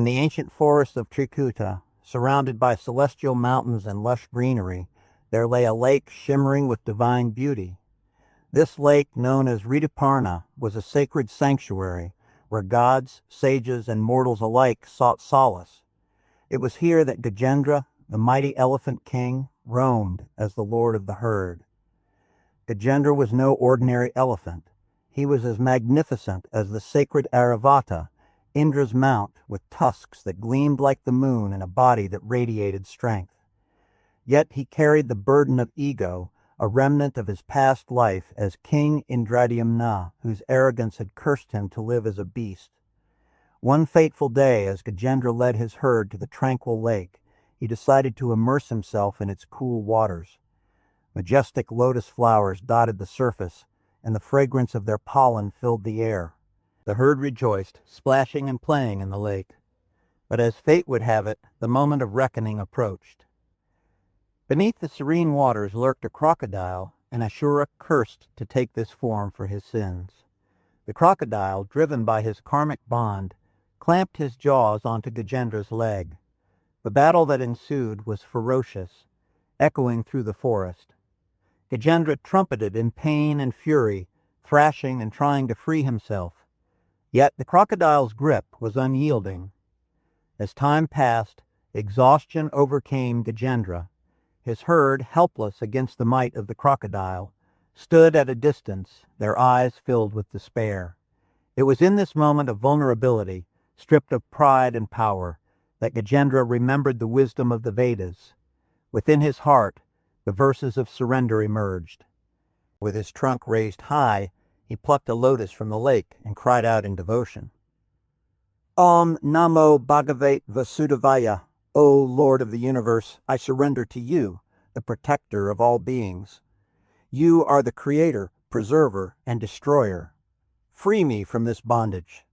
In the ancient forest of Trikuta, surrounded by celestial mountains and lush greenery, there lay a lake shimmering with divine beauty. This lake, known as Rituparna, was a sacred sanctuary where gods, sages, and mortals alike sought solace. It was here that Gajendra, the mighty elephant king, roamed as the lord of the herd. Gajendra was no ordinary elephant. He was as magnificent as the sacred Airavata, Indra's mount, with tusks that gleamed like the moon and a body that radiated strength. Yet he carried the burden of ego, a remnant of his past life as King Indradyumna, whose arrogance had cursed him to live as a beast. One fateful day, as Gajendra led his herd to the tranquil lake, he decided to immerse himself in its cool waters. Majestic lotus flowers dotted the surface, and the fragrance of their pollen filled the air. The herd rejoiced, splashing and playing in the lake. But as fate would have it, the moment of reckoning approached. Beneath the serene waters lurked a crocodile, and Ashura cursed to take this form for his sins. The crocodile, driven by his karmic bond, clamped his jaws onto Gajendra's leg. The battle that ensued was ferocious, echoing through the forest. Gajendra trumpeted in pain and fury, thrashing and trying to free himself. Yet the crocodile's grip was unyielding. As time passed, exhaustion overcame Gajendra. His herd, helpless against the might of the crocodile, stood at a distance, their eyes filled with despair. It was in this moment of vulnerability, stripped of pride and power, that Gajendra remembered the wisdom of the Vedas. Within his heart, the verses of surrender emerged. With his trunk raised high, he plucked a lotus from the lake and cried out in devotion. Om Namo Bhagavate Vasudevaya. O Lord of the universe, I surrender to you, the protector of all beings. You are the creator, preserver, and destroyer. Free me from this bondage.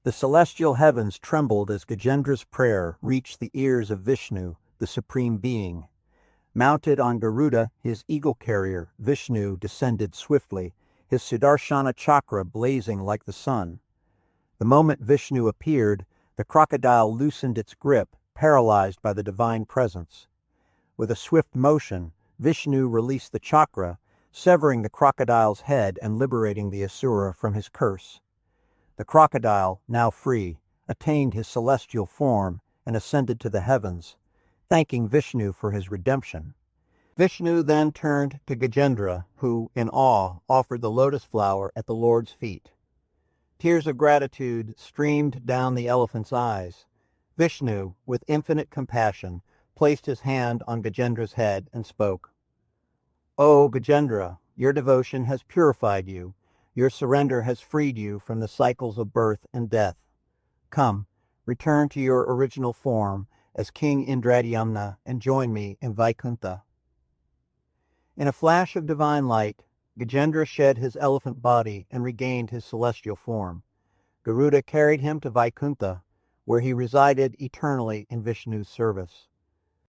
The celestial heavens trembled as Gajendra's prayer reached the ears of Vishnu, the supreme being. Mounted on Garuda, his eagle carrier, Vishnu descended swiftly, his Sudarshana chakra blazing like the sun. The moment Vishnu appeared, the crocodile loosened its grip, paralyzed by the divine presence. With a swift motion, Vishnu released the chakra, severing the crocodile's head and liberating the asura from his curse. The crocodile, now free, attained his celestial form and ascended to the heavens, thanking Vishnu for his redemption. Vishnu then turned to Gajendra, who, in awe, offered the lotus flower at the Lord's feet. Tears of gratitude streamed down the elephant's eyes. Vishnu, with infinite compassion, placed his hand on Gajendra's head and spoke. O Gajendra, your devotion has purified you. Your surrender has freed you from the cycles of birth and death. Come, return to your original form as King Indradyumna and join me in Vaikuntha. In a flash of divine light, Gajendra shed his elephant body and regained his celestial form. Garuda carried him to Vaikuntha, where he resided eternally in Vishnu's service.